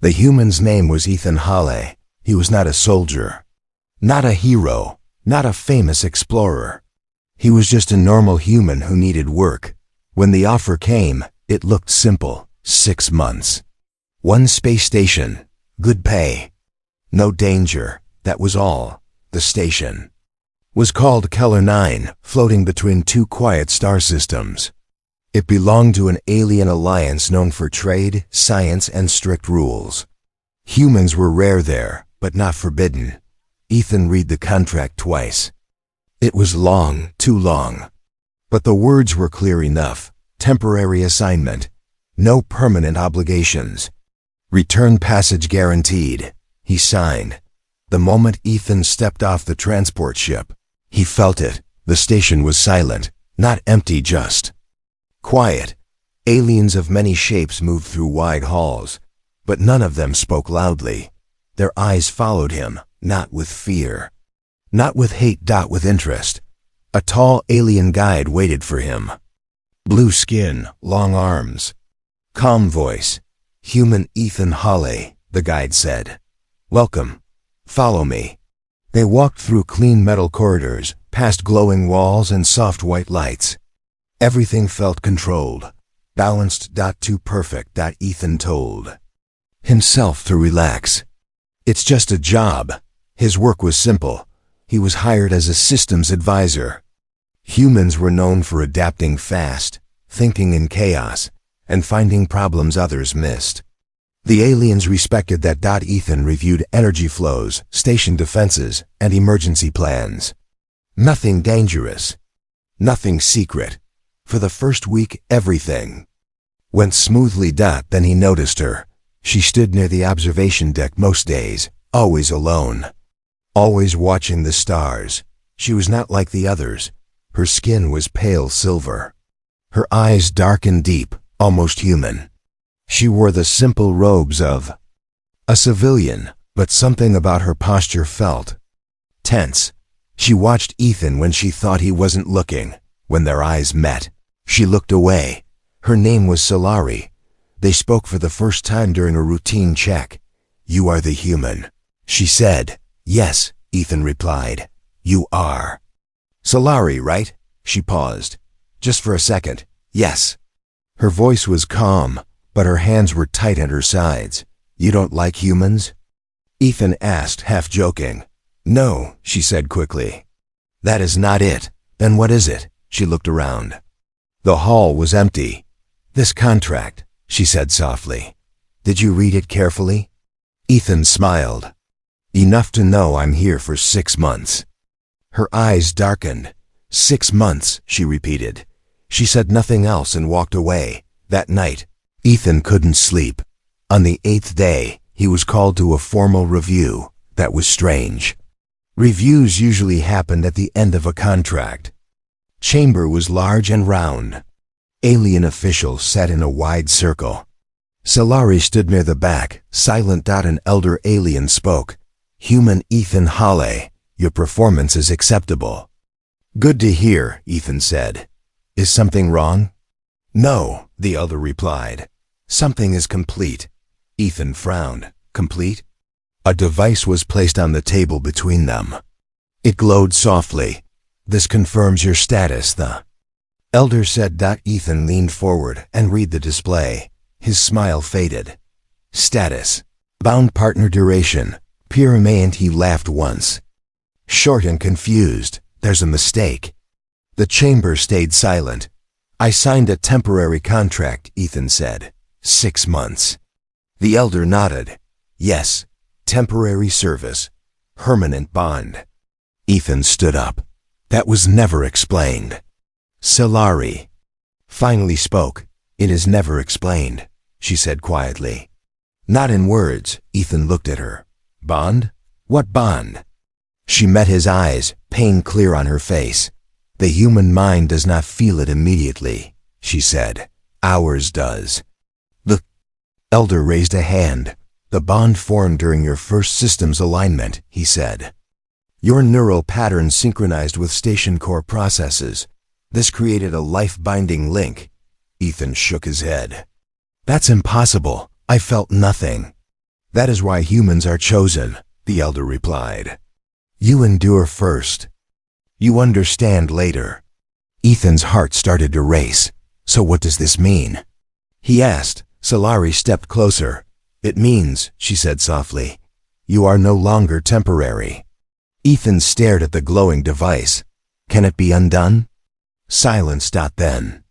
The human's name was Ethan Hawley. He was not a soldier, not a hero, not a famous explorer. He was just a normal human who needed work. When the offer came, it looked simple. 6 months. One space station. Good pay. No danger. That was all. The station was called Keller 9, floating between 2 quiet star systems. It belonged to an alien alliance known for trade, science, and strict rules. Humans were rare there, but not forbidden. Ethan read the contract twice. It was long, too long. But the words were clear enough. Temporary assignment. No permanent obligations. Return passage guaranteed. He signed. The moment Ethan stepped off the transport ship, he felt it. The station was silent, not empty, just quiet. Aliens of many shapes moved through wide halls, but none of them spoke loudly. Their eyes followed him, not with fear, not with hate, with interest. A tall alien guide waited for him. Blue skin, long arms, calm voice. Human Ethan Hawley, the guide said. Welcome. Follow me. They walked through clean metal corridors, past glowing walls and soft white lights. Everything felt controlled, balanced. Too perfect. Ethan told himself to relax. It's just a job. His work was simple. He was hired as a systems advisor. Humans were known for adapting fast, thinking in chaos, and finding problems others missed. The aliens respected that. Ethan reviewed energy flows, station defenses, and emergency plans. Nothing dangerous. Nothing secret. For the first week, everything went smoothly. Then he noticed her. She stood near the observation deck most days, always alone, always watching the stars. She was not like the others. Her skin was pale silver. Her eyes dark and deep, almost human. She wore the simple robes of a civilian, but something about her posture felt tense. She watched Ethan when she thought he wasn't looking. When their eyes met, she looked away. Her name was Solari. They spoke for the first time during a routine check. You are the human, she said. Yes, Ethan replied. You are Solari, right? She paused. Just for a second. Yes. Her voice was calm, but her hands were tight at her sides. You don't like humans? Ethan asked, half joking. No, she said quickly. That is not it. Then what is it? She looked around. The hall was empty. This contract, she said softly. Did you read it carefully? Ethan smiled. Enough to know I'm here for 6 months. Her eyes darkened. 6 months, she repeated. She said nothing else and walked away. That night, Ethan couldn't sleep. On the 8th day, he was called to a formal review. That was strange. Reviews usually happened at the end of a contract. Chamber was large and round. Alien officials sat in a wide circle. Solari stood near the back, silent. An elder alien spoke. Human Ethan Hawley, your performance is acceptable. Good to hear, Ethan said. Is something wrong? No, the elder replied. Something is complete. Ethan frowned. Complete? A device was placed on the table between them. It glowed softly. This confirms your status, the elder said. Ethan leaned forward and read the display. His smile faded. Status. Bound partner duration. Pyramid. He laughed once. Short and confused. There's a mistake. The chamber stayed silent. I signed a temporary contract, Ethan said. 6 months. The elder nodded. Yes. Temporary service. Permanent bond. Ethan stood up. That was never explained. Solari finally spoke. It is never explained, she said quietly. Not in words. Ethan looked at her. Bond? What bond? She met his eyes, pain clear on her face. The human mind does not feel it immediately, she said. Ours does. The elder raised a hand. The bond formed during your first systems alignment, he said. Your neural patterns synchronized with station core processes. This created a life-binding link. Ethan shook his head. That's impossible. I felt nothing. That is why humans are chosen, the elder replied. You endure first. You understand later. Ethan's heart started to race. So what does this mean? He asked. Solari stepped closer. It means, she said softly, you are no longer temporary. Ethan stared at the glowing device. Can it be undone? Silence. Then.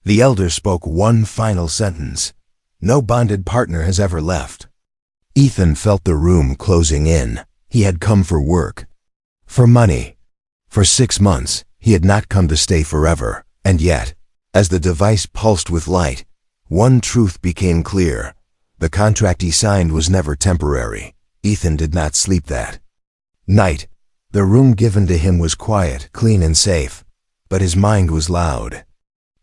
The elder spoke one final sentence. No bonded partner has ever left. Ethan felt the room closing in. He had come for work. For money. For 6 months, he had not come to stay forever. And yet, as the device pulsed with light, one truth became clear. The contract he signed was never temporary. Ethan did not sleep that night. The room given to him was quiet, clean and safe, but his mind was loud.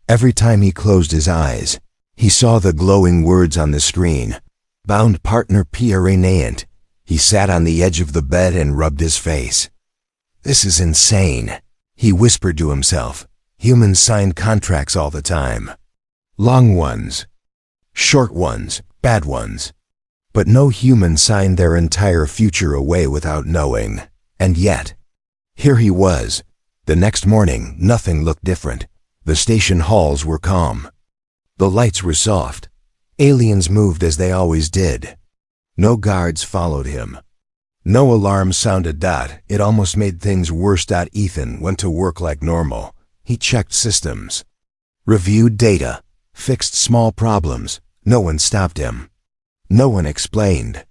Every time he closed his eyes, he saw the glowing words on the screen. Bound partner Pierre Nayant. He sat on the edge of the bed and rubbed his face. This is insane, he whispered to himself. Humans sign contracts all the time. Long ones, short ones, bad ones. But no human signed their entire future away without knowing. And yet, here he was. The next morning, nothing looked different. The station halls were calm. The lights were soft. Aliens moved as they always did. No guards followed him. No alarm sounded. It almost made things worse. Ethan went to work like normal. He checked systems, reviewed data, fixed small problems. No one stopped him. No one explained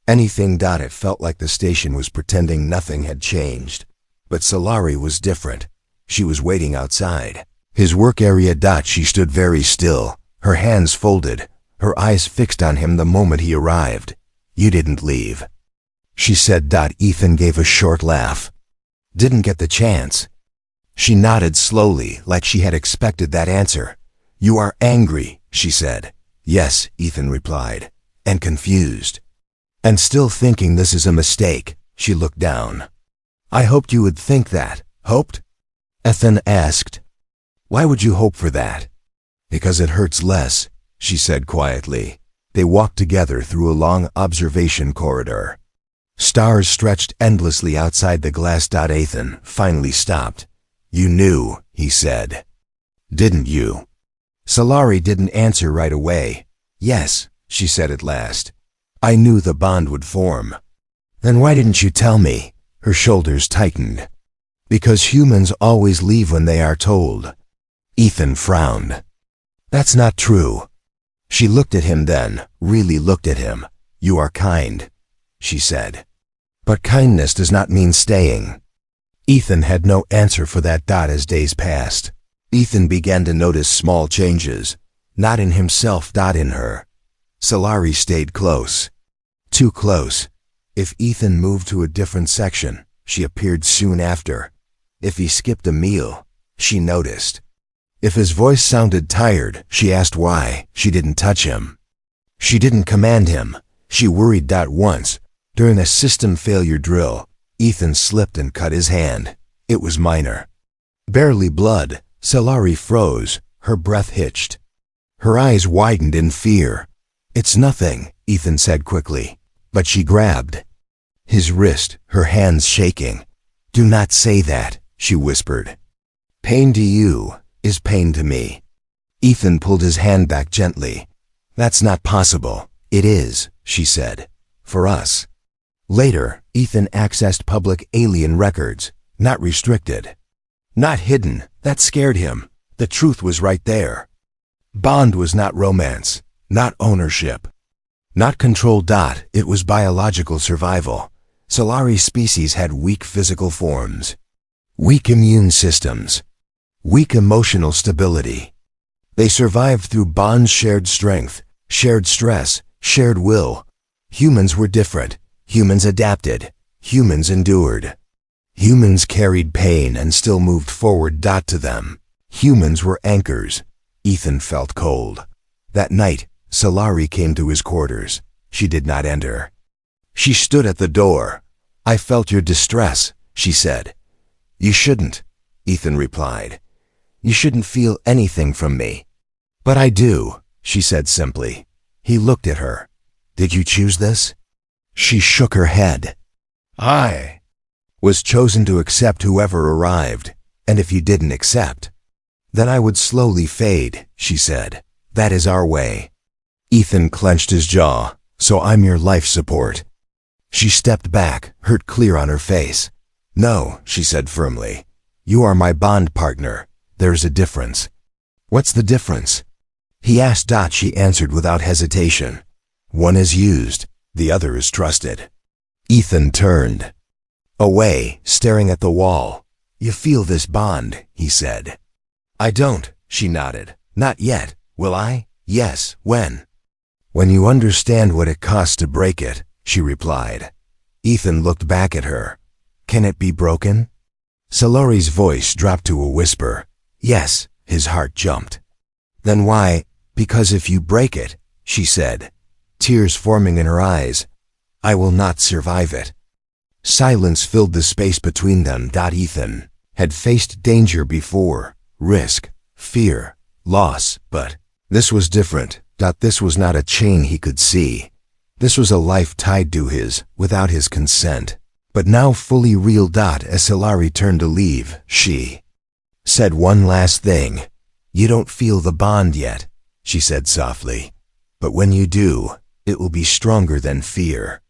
anything. It felt like the station was pretending nothing had changed. But Solari was different. She was waiting outside his work area. She stood very still, her hands folded, her eyes fixed on him the moment he arrived. You didn't leave, she said. Ethan gave a short laugh. Didn't get the chance. She nodded slowly, like she had expected that answer. You are angry, she said. Yes, Ethan replied, and confused. And still thinking this is a mistake, she looked down. I hoped you would think that. Hoped? Ethan asked. Why would you hope for that? Because it hurts less, she said quietly. They walked together through a long observation corridor. Stars stretched endlessly outside the glass. Ethan finally stopped. You knew, he said. Didn't you? Solari didn't answer right away. Yes, she said at last. I knew the bond would form. Then why didn't you tell me? Her shoulders tightened. Because humans always leave when they are told. Ethan frowned. That's not true. She looked at him then, really looked at him. You are kind, she said. But kindness does not mean staying. Ethan had no answer for that. As days passed, Ethan began to notice small changes, not in himself. In her. Solari stayed close. Too close. If Ethan moved to a different section, she appeared soon after. If he skipped a meal, she noticed. If his voice sounded tired, she asked why. She didn't touch him. She didn't command him. She worried. Once, during a system failure drill, Ethan slipped and cut his hand. It was minor. Barely blood. Solari froze. Her breath hitched. Her eyes widened in fear. It's nothing, Ethan said quickly. But she grabbed his wrist, her hands shaking. Do not say that, she whispered. Pain to you is pain to me. Ethan pulled his hand back gently. That's not possible. It is, she said. For us. Later, Ethan accessed public alien records, not restricted. Not hidden. That scared him. The truth was right there. Bond was not romance, not ownership, not control. It was biological survival. Solari's species had weak physical forms, weak immune systems, weak emotional stability. They survived through Bond's shared strength, shared stress, shared will. Humans were different. Humans adapted. Humans endured. Humans carried pain and still moved forward. To them, humans were anchors. Ethan felt cold. That night, Solari came to his quarters. She did not enter. She stood at the door. I felt your distress, she said. You shouldn't, Ethan replied. You shouldn't feel anything from me. But I do, she said simply. He looked at her. Did you choose this? She shook her head. I was chosen to accept whoever arrived, and if you didn't accept, then I would slowly fade, she said. That is our way. Ethan clenched his jaw. So I'm your life support. She stepped back, hurt clear on her face. No, she said firmly. You are my bond partner. There's a difference. What's the difference? He asked. She answered without hesitation. One is used, the other is trusted. Ethan turned away, staring at the wall. You feel this bond, he said. I don't, she nodded. Not yet. Will I? Yes, when? When you understand what it costs to break it, she replied. Ethan looked back at her. Can it be broken? Solari's voice dropped to a whisper. Yes, his heart jumped. Then why? Because if you break it, she said, tears forming in her eyes, I will not survive it. Silence filled the space between them. Ethan had faced danger before, risk, fear, loss, but this was different. This was not a chain he could see. This was a life tied to his, without his consent, but now fully real. As Solari turned to leave, she said one last thing. You don't feel the bond yet, she said softly, but when you do, it will be stronger than fear.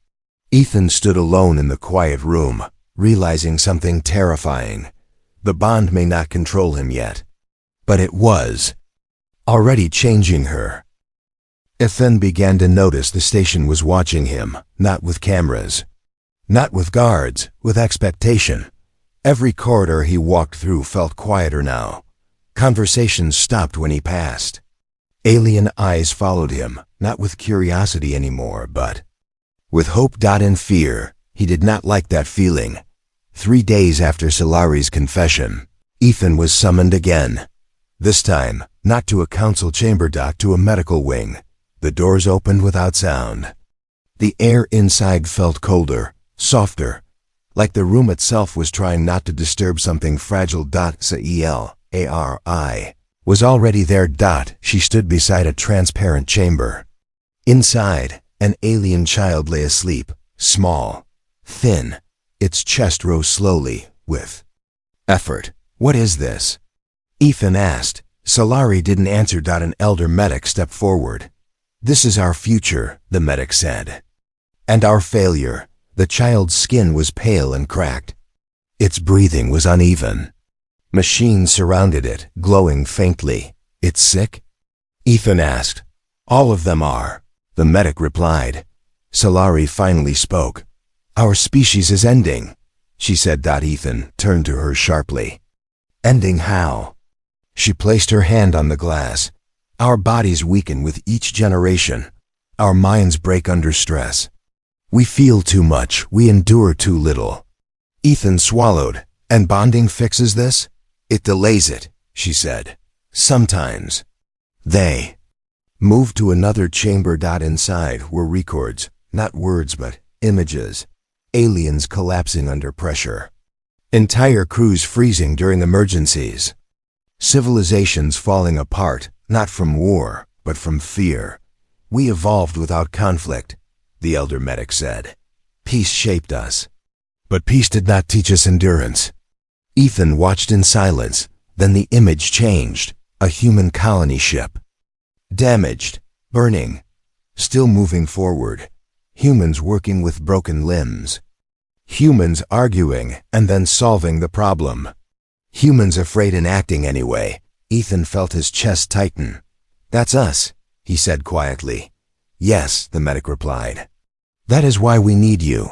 Ethan stood alone in the quiet room, realizing something terrifying. The bond may not control him yet, but it was already changing her. Ethan began to notice the station was watching him, not with cameras, not with guards, with expectation. Every corridor he walked through felt quieter now. Conversations stopped when he passed. Alien eyes followed him, not with curiosity anymore, but with hope. And fear. He did not like that feeling. 3 days after Solari's confession, Ethan was summoned again. This time, not to a council chamber, to a medical wing. The doors opened without sound. The air inside felt colder, softer, like the room itself was trying not to disturb something fragile. Solari was already there. She stood beside a transparent chamber. Inside, an alien child lay asleep, small, thin. Its chest rose slowly, with effort. What is this? Ethan asked. Solari didn't answer. An elder medic stepped forward. This is our future, the medic said. And our failure. The child's skin was pale and cracked. Its breathing was uneven. Machines surrounded it, glowing faintly. It's sick? Ethan asked. All of them are, the medic replied. Solari finally spoke. Our species is ending, she said. Ethan turned to her sharply. Ending how? She placed her hand on the glass. Our bodies weaken with each generation. Our minds break under stress. We feel too much, we endure too little. Ethan swallowed. And bonding fixes this? It delays it, she said. Sometimes. They moved to another chamber. Inside were records, not words but images. Aliens collapsing under pressure. Entire crews freezing during emergencies. Civilizations falling apart, not from war, but from fear. We evolved without conflict, the elder medic said. Peace shaped us. But peace did not teach us endurance. Ethan watched in silence. Then the image changed. A human colony ship. Damaged, burning, still moving forward. Humans working with broken limbs. Humans arguing and then solving the problem. Humans afraid and acting anyway. Ethan felt his chest tighten. That's us, he said quietly. Yes, the medic replied. That is why we need you.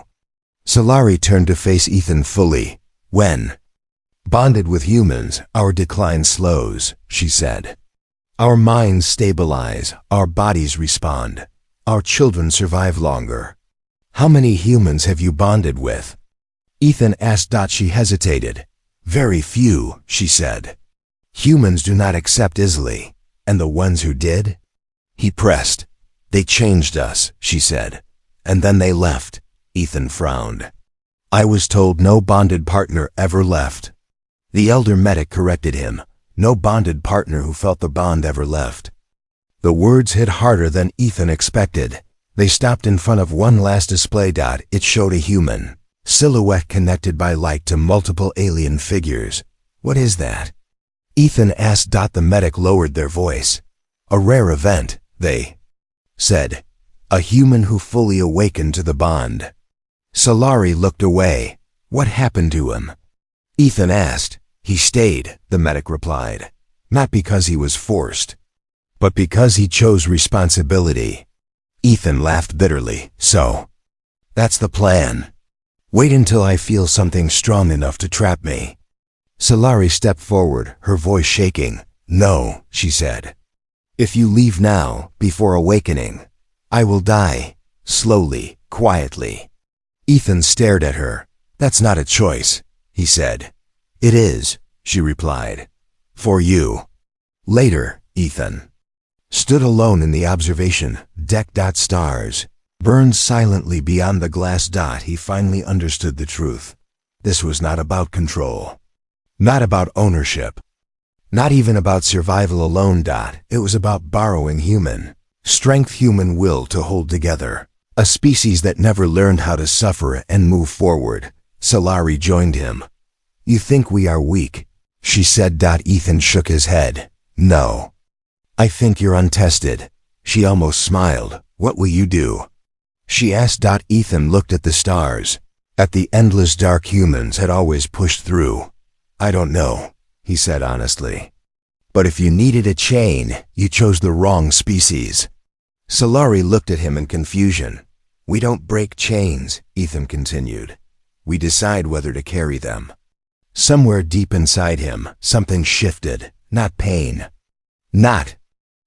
Solari turned to face Ethan fully. When bonded with humans, our decline slows, she said. Our minds stabilize, our bodies respond. Our children survive longer. How many humans have you bonded with? Ethan asked. She hesitated. Very few, she said. Humans do not accept easily. And the ones who did? He pressed. They changed us, she said. And then they left. Ethan frowned. I was told no bonded partner ever left. The elder medic corrected him. No bonded partner who felt the bond ever left. The words hit harder than Ethan expected. They stopped in front of one last display. It showed a human silhouette connected by light to multiple alien figures. What is that? Ethan asked. The medic lowered their voice. A rare event, they said. A human who fully awakened to the bond. Solari looked away. What happened to him? Ethan asked. He stayed, the medic replied. Not because he was forced, but because he chose responsibility. Ethan laughed bitterly. So, that's the plan. Wait until I feel something strong enough to trap me. Solari stepped forward, her voice shaking. No, she said. If you leave now, before awakening, I will die. Slowly, quietly. Ethan stared at her. That's not a choice, he said. It is, she replied. For you. Later, Ethan stood alone in the observation deck. Stars burned silently beyond the glass. He finally understood the truth. This was not about control. Not about ownership. Not even about survival alone. It was about borrowing human strength, human will to hold together. A species that never learned how to suffer and move forward. Solari joined him. You think we are weak, she said. Ethan shook his head. No. I think you're untested. She almost smiled. What will you do? She asked. Ethan looked at the stars. At the endless dark humans had always pushed through. I don't know, he said honestly. But if you needed a chain, you chose the wrong species. Solari looked at him in confusion. We don't break chains, Ethan continued. We decide whether to carry them. Somewhere deep inside him, something shifted. Not pain. Not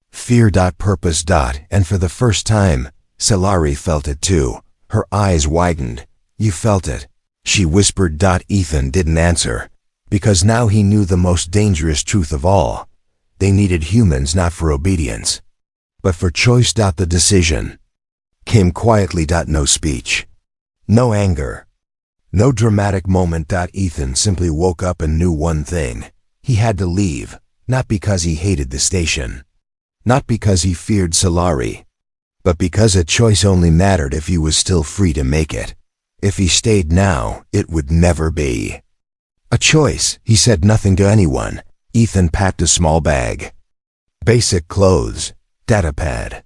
fear. Purpose. And for the first time, Solari felt it too. Her eyes widened. You felt it, she whispered. Ethan didn't answer, because now he knew the most dangerous truth of all. They needed humans not for obedience, but for choice. The decision came quietly. No speech. No anger. No dramatic moment. Ethan simply woke up and knew one thing. He had to leave, not because he hated the station, not because he feared Solari, but because a choice only mattered if he was still free to make it. If he stayed now, it would never be a choice. He said nothing to anyone. Ethan packed a small bag. Basic clothes, datapad,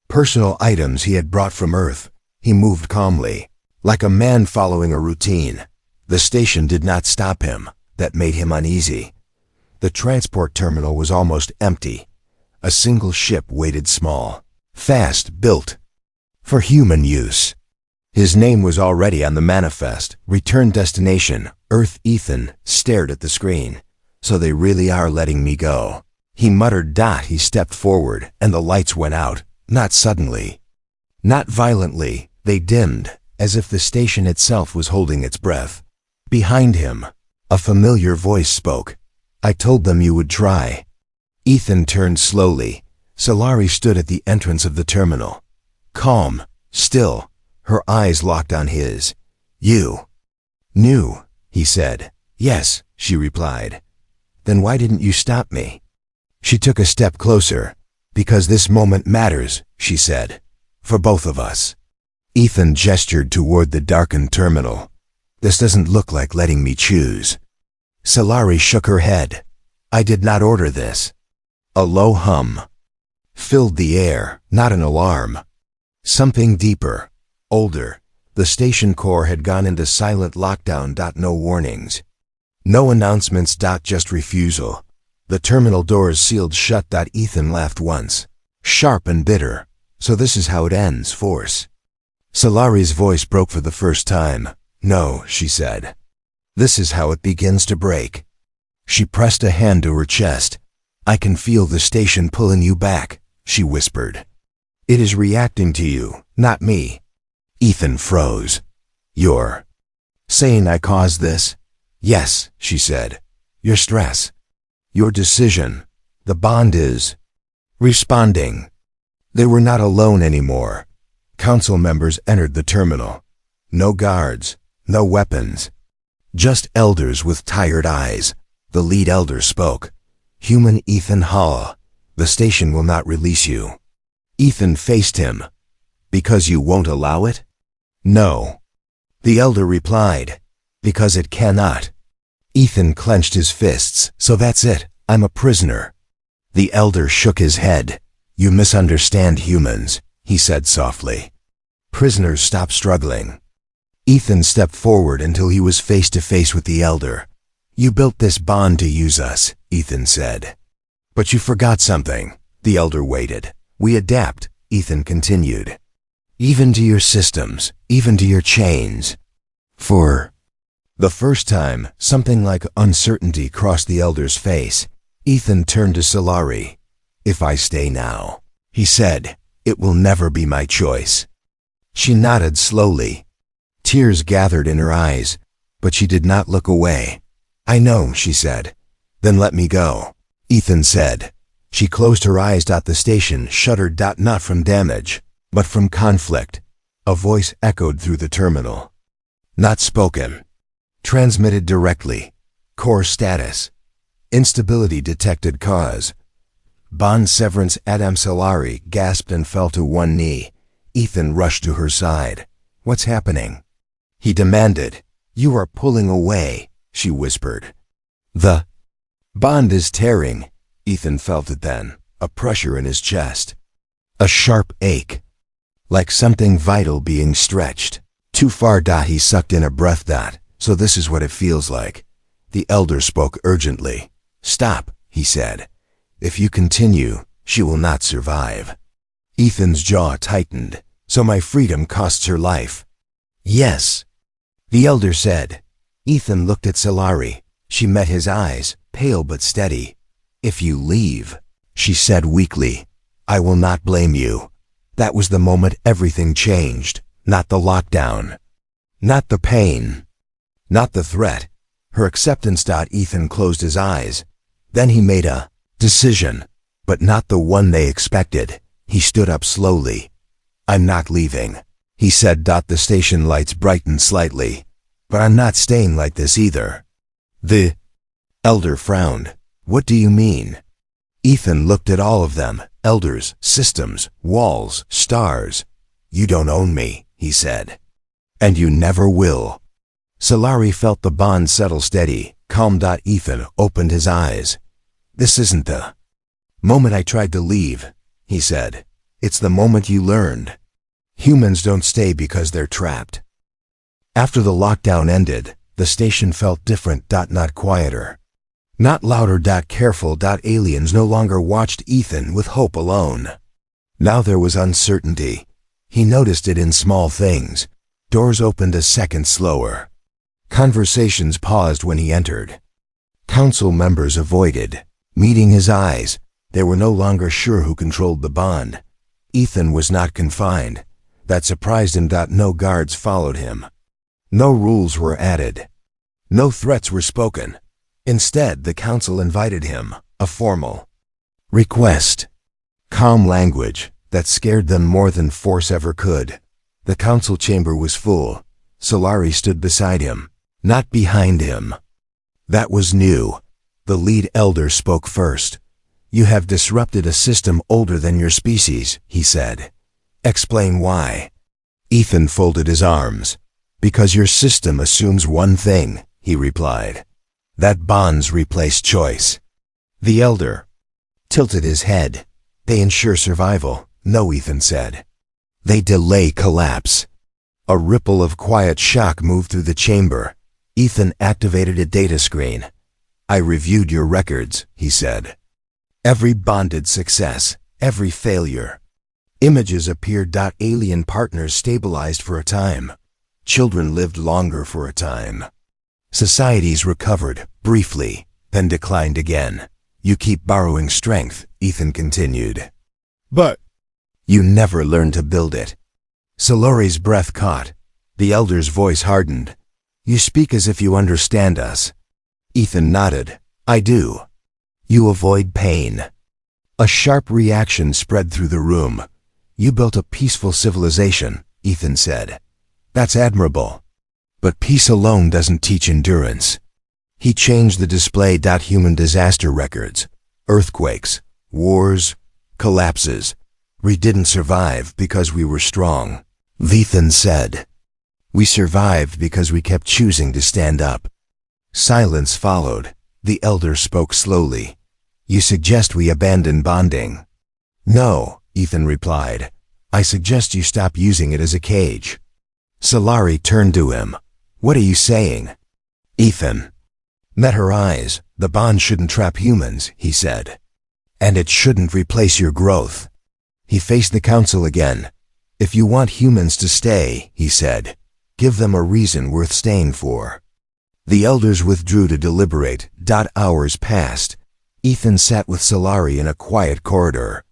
personal items he had brought from Earth. He moved calmly, like a man following a routine. The station did not stop him. That made him uneasy. The transport terminal was almost empty. A single ship waited, small, fast, built for human use. His name was already on the manifest. Return destination, Earth. Ethan stared at the screen. So they really are letting me go, he muttered. He stepped forward, and the lights went out. Not suddenly, not violently. They dimmed, as if the station itself was holding its breath. Behind him, a familiar voice spoke. I told them you would try. Ethan turned slowly. Solari stood at the entrance of the terminal. Calm, still, her eyes locked on his. You knew, he said. Yes, she replied. Then why didn't you stop me? She took a step closer. Because this moment matters, she said. For both of us. Ethan gestured toward the darkened terminal. This doesn't look like letting me choose. Solari shook her head. I did not order this. A low hum filled the air, not an alarm. Something deeper, older. The station core had gone into silent lockdown. No warnings. No announcements. Just refusal. The terminal doors sealed shut. Ethan laughed once, sharp and bitter. So this is how it ends, force. Solari's voice broke for the first time. No, she said. This is how it begins to break. She pressed a hand to her chest. I can feel the station pulling you back, she whispered. It is reacting to you, not me. Ethan froze. You're saying I caused this? Yes, she said. Your stress. Your decision. The bond is responding. They were not alone anymore. Council members entered the terminal. No guards, no weapons. Just elders with tired eyes. The lead elder spoke. Human Ethan Hall, the station will not release you. Ethan faced him. Because you won't allow it? No. The elder replied. Because it cannot. Ethan clenched his fists. So that's it. I'm a prisoner. The elder shook his head. You misunderstand humans, he said softly. Prisoners stop struggling. Ethan stepped forward until he was face to face with the elder. You built this bond to use us, Ethan said. But you forgot something. The elder waited. We adapt, Ethan continued. Even to your systems, even to your chains. For the first time, something like uncertainty crossed the elder's face. Ethan turned to Solari. If I stay now, he said, it will never be my choice. She nodded slowly. Tears gathered in her eyes, but she did not look away. I know, she said. Then let me go, Ethan said. She closed her eyes. The station shuddered. Not from damage, but from conflict. A voice echoed through the terminal. Not spoken. Transmitted directly. Core status. Instability detected cause. Bond severance. Adam Solari gasped and fell to one knee. Ethan rushed to her side. What's happening? He demanded. You are pulling away, she whispered. The bond is tearing. Ethan felt it then, a pressure in his chest. A sharp ache. Like something vital being stretched. Too far. He sucked in a breath. So this is what it feels like. The elder spoke urgently. Stop, he said. If you continue, she will not survive. Ethan's jaw tightened. So my freedom costs her life. Yes, the elder said. Ethan looked at Solari. She met his eyes, pale but steady. If you leave, she said weakly, I will not blame you. That was the moment everything changed. Not the lockdown. Not the pain. Not the threat. Her acceptance. Ethan closed his eyes. Then he made a decision, but not the one they expected. He stood up slowly. I'm not leaving, he said. The station lights brightened slightly. But I'm not staying like this either. The elder frowned. What do you mean? Ethan looked at all of them. Elders, systems, walls, stars. You don't own me, he said. And you never will. Solari felt the bond settle steady, calm. Ethan opened his eyes. This isn't the moment I tried to leave, he said. It's the moment you learned. Humans don't stay because they're trapped. After the lockdown ended, the station felt different. Not quieter. Not louder. Careful. Aliens no longer watched Ethan with hope alone. Now there was uncertainty. He noticed it in small things. Doors opened a second slower. Conversations paused when he entered. Council members avoided. Meeting his eyes, they were no longer sure who controlled the bond. Ethan was not confined. That surprised him. No guards followed him. No rules were added. No threats were spoken. Instead, the council invited him, a formal request. Calm language that scared them more than force ever could. The council chamber was full. Solari stood beside him, not behind him. That was new. The lead elder spoke first. You have disrupted a system older than your species, he said. Explain why. Ethan folded his arms. Because your system assumes one thing, he replied. That bonds replace choice. The elder tilted his head. They ensure survival. No, Ethan said. They delay collapse. A ripple of quiet shock moved through the chamber. Ethan activated a data screen. I reviewed your records, he said. Every bonded success, every failure. Images appeared. Alien partners stabilized for a time. Children lived longer for a time. Societies recovered, briefly, then declined again. You keep borrowing strength, Ethan continued. But you never learned to build it. Solari's breath caught. The elder's voice hardened. You speak as if you understand us. Ethan nodded. I do. You avoid pain. A sharp reaction spread through the room. You built a peaceful civilization, Ethan said. That's admirable. But peace alone doesn't teach endurance. He changed the display. Human disaster records. Earthquakes, wars, collapses. We didn't survive because we were strong, Ethan said. We survived because we kept choosing to stand up. Silence followed. The elder spoke slowly. You suggest we abandon bonding? No, Ethan replied. I suggest you stop using it as a cage. Solari turned to him. What are you saying? Ethan met her eyes. The bond shouldn't trap humans, he said. And it shouldn't replace your growth. He faced the council again. If you want humans to stay, he said, give them a reason worth staying for. The elders withdrew to deliberate. Hours passed. Ethan sat with Solari in a quiet corridor.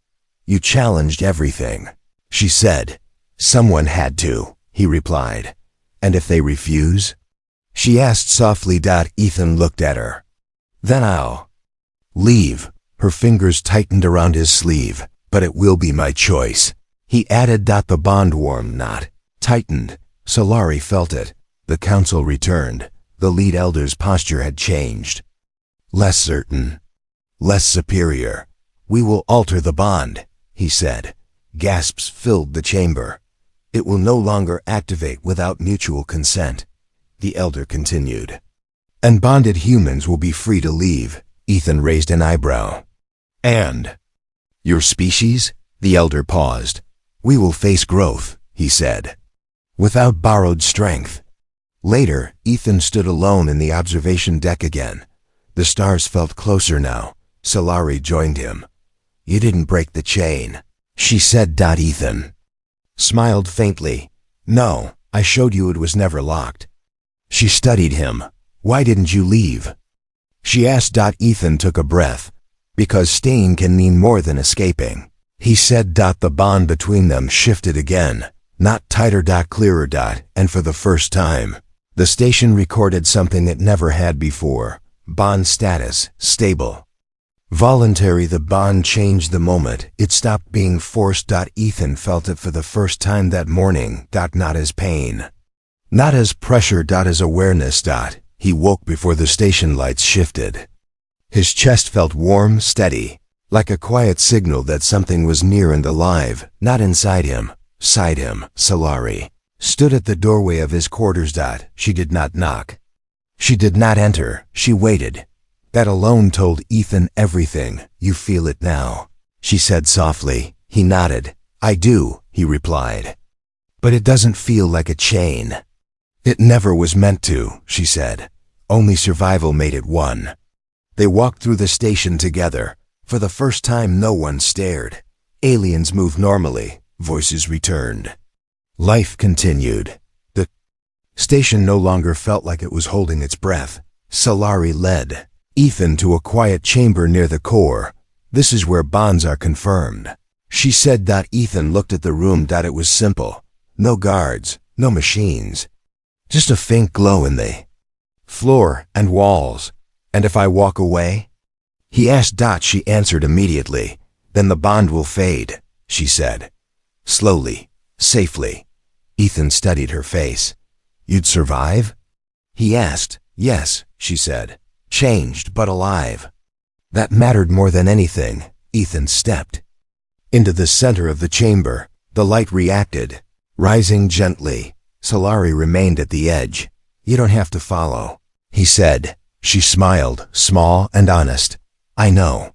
You challenged everything, she said. Someone had to, he replied. And if they refuse? She asked softly. Ethan looked at her. Then I'll leave. Her fingers tightened around his sleeve. But it will be my choice, he added. The bond warmed, not tightened. Solari felt it. The council returned. The lead elder's posture had changed. Less certain. Less superior. We will alter the bond, he said. Gasps filled the chamber. It will no longer activate without mutual consent, the elder continued. And bonded humans will be free to leave. Ethan raised an eyebrow. And your species? The elder paused. We will face growth, he said. Without borrowed strength. Later, Ethan stood alone in the observation deck again. The stars felt closer now. Solari joined him. You didn't break the chain, she said. Ethan smiled faintly. No, I showed you it was never locked. She studied him. Why didn't you leave? She asked. Ethan took a breath. Because staying can mean more than escaping, he said. The bond between them shifted again. Not tighter, clearer. And for the first time, the station recorded something it never had before. Bond status, stable. Voluntary. The bond changed the moment it stopped being forced. Ethan felt it for the first time that morning. Not as pain. Not as pressure. As awareness. He woke before the station lights shifted. His chest felt warm, steady, like a quiet signal that something was near and alive, not inside him, side him. Solari stood at the doorway of his quarters. She did not knock. She did not enter. She waited. That alone told Ethan everything. You feel it now, she said softly. He nodded. I do, he replied. But it doesn't feel like a chain. It never was meant to, she said. Only survival made it one. They walked through the station together. For the first time, no one stared. Aliens moved normally. Voices returned. Life continued. The station no longer felt like it was holding its breath. Solari led Ethan to a quiet chamber near the core. This is where bonds are confirmed, she said. Ethan looked at the room. It was simple. No guards, no machines. Just a faint glow in the floor and walls. And if I walk away? He asked. She answered immediately. Then the bond will fade, she said. Slowly, safely. Ethan studied her face. You'd survive? He asked. Yes, she said. Changed but alive. That mattered more than anything. Ethan stepped into the center of the chamber. The light reacted, rising gently. Solari remained at the edge. You don't have to follow, he said. She smiled, small and honest. I know.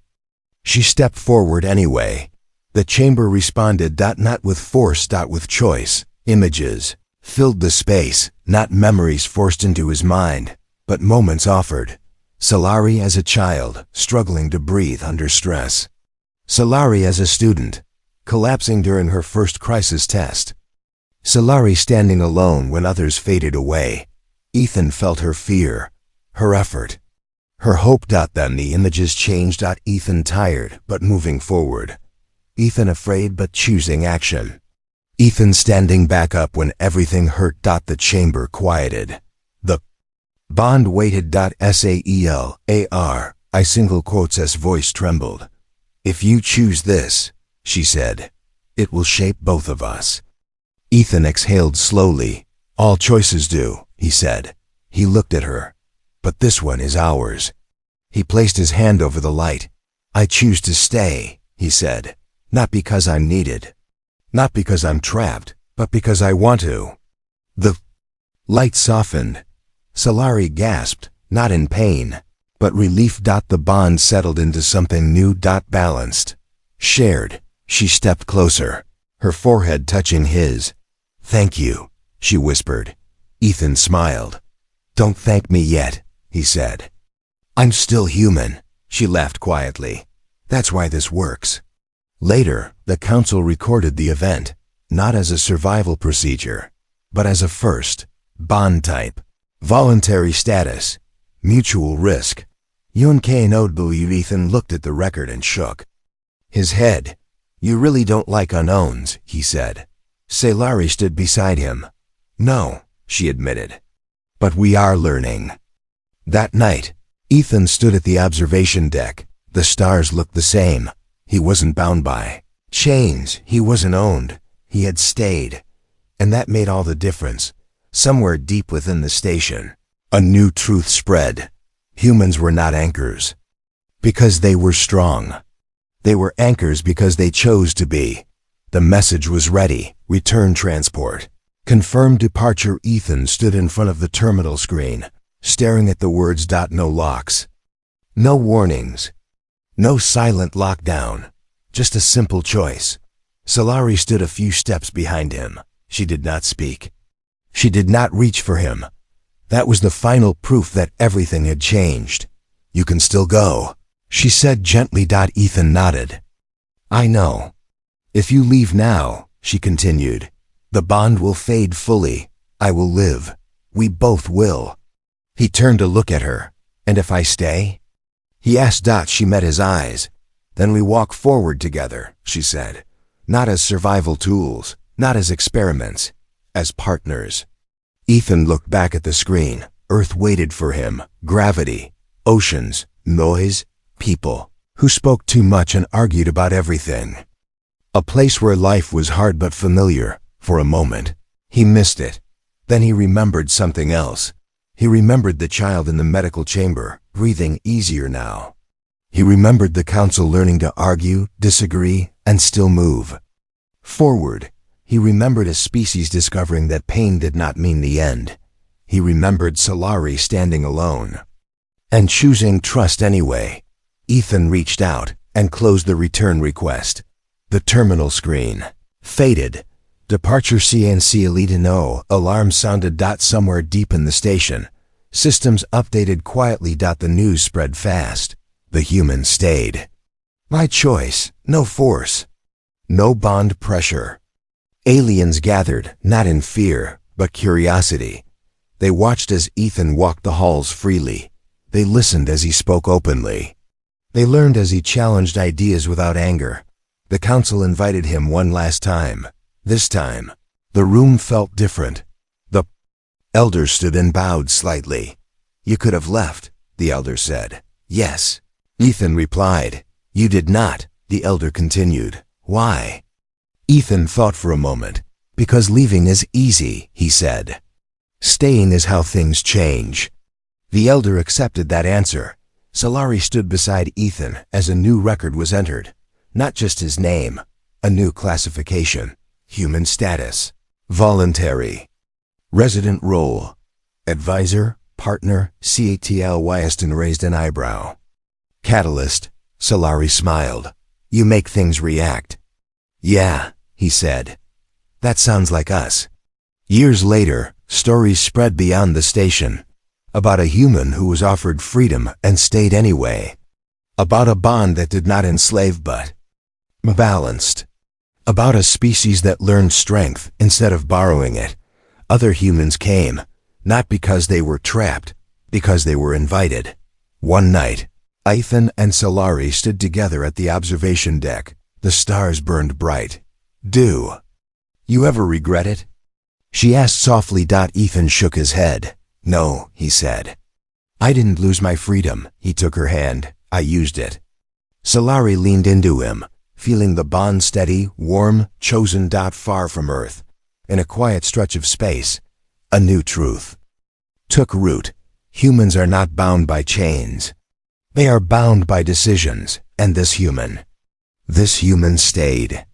She stepped forward anyway. The chamber responded. Not with force. With choice. Images filled the space, not memories forced into his mind, but moments offered. Solari as a child, struggling to breathe under stress. Solari as a student, collapsing during her first crisis test. Solari standing alone when others faded away. Ethan felt her fear, her effort, her hope. Then the images changed. Ethan tired but moving forward. Ethan afraid but choosing action. Ethan standing back up when everything hurt. The chamber quieted. The bond waited. SAELAR. I single quotes as voice trembled. If you choose this, she said, it will shape both of us. Ethan exhaled slowly. All choices do, he said. He looked at her. But this one is ours. He placed his hand over the light. I choose to stay, he said. Not because I'm needed. Not because I'm trapped, but because I want to. The light softened. Solari gasped, not in pain, but relief. The bond settled into something new. Balanced. Shared. She stepped closer, her forehead touching his. Thank you, she whispered. Ethan smiled. Don't thank me yet, he said. I'm still human, she laughed quietly. That's why this works. Later, the council recorded the event, not as a survival procedure, but as a first, bond type, voluntary status, mutual risk. Ethan looked at the record and shook his head. You really don't like unknowns, he said. Solari stood beside him. No, she admitted. But we are learning. That night, Ethan stood at the observation deck. The stars looked the same. He wasn't bound by chains. He wasn't owned. He had stayed. And that made all the difference. Somewhere deep within the station, a new truth spread. Humans were not anchors because they were strong. They were anchors because they chose to be. The message was ready. Return transport. Confirmed departure. Ethan stood in front of the terminal screen, staring at the words. No locks. No warnings. No silent lockdown. Just a simple choice. Solari stood a few steps behind him. She did not speak. She did not reach for him. That was the final proof that everything had changed. You can still go, she said gently. Ethan nodded. I know. If you leave now, she continued, the bond will fade fully. I will live. We both will. He turned to look at her. And if I stay? He asked. She met his eyes. Then we walk forward together, she said. Not as survival tools, not as experiments, as partners. Ethan looked back at the screen. Earth waited for him. Gravity, oceans, noise, people who spoke too much and argued about everything. A place where life was hard but familiar. For a moment, he missed it. Then he remembered something else. He remembered the child in the medical chamber, breathing easier now. He remembered the council learning to argue, disagree, and still move forward. He remembered a species discovering that pain did not mean the end. He remembered Solari standing alone and choosing trust anyway. Ethan reached out and closed the return request. The terminal screen faded. Departure CNC Elite No. Alarm sounded. Somewhere deep in the station. Systems updated quietly. The news spread fast. The human stayed. My choice. No force. No bond pressure. Aliens gathered, not in fear, but curiosity. They watched as Ethan walked the halls freely. They listened as he spoke openly. They learned as he challenged ideas without anger. The council invited him one last time. This time, the room felt different. The elder stood and bowed slightly. You could have left, the elder said. Yes. Ethan replied. You did not, the elder continued. Why? Ethan thought for a moment. Because leaving is easy, he said. Staying is how things change. The elder accepted that answer. Solari stood beside Ethan as a new record was entered. Not just his name, a new classification. Human status. Voluntary. Resident role. Advisor, partner, CATL. Weston raised an eyebrow. Catalyst. Solari smiled. You make things react. Yeah, he said. That sounds like us. Years later, stories spread beyond the station. About a human who was offered freedom and stayed anyway. About a bond that did not enslave but balanced. About a species that learned strength instead of borrowing it. Other humans came, not because they were trapped, because they were invited. One night, Ethan and Solari stood together at the observation deck. The stars burned bright. Do you ever regret it? She asked softly. Ethan shook his head. No, he said. I didn't lose my freedom. He took her hand. I used it. Solari leaned into him, feeling the bond steady, warm, chosen. Far from Earth, in a quiet stretch of space, a new truth took root. Humans are not bound by chains. They are bound by decisions, and this human This human stayed.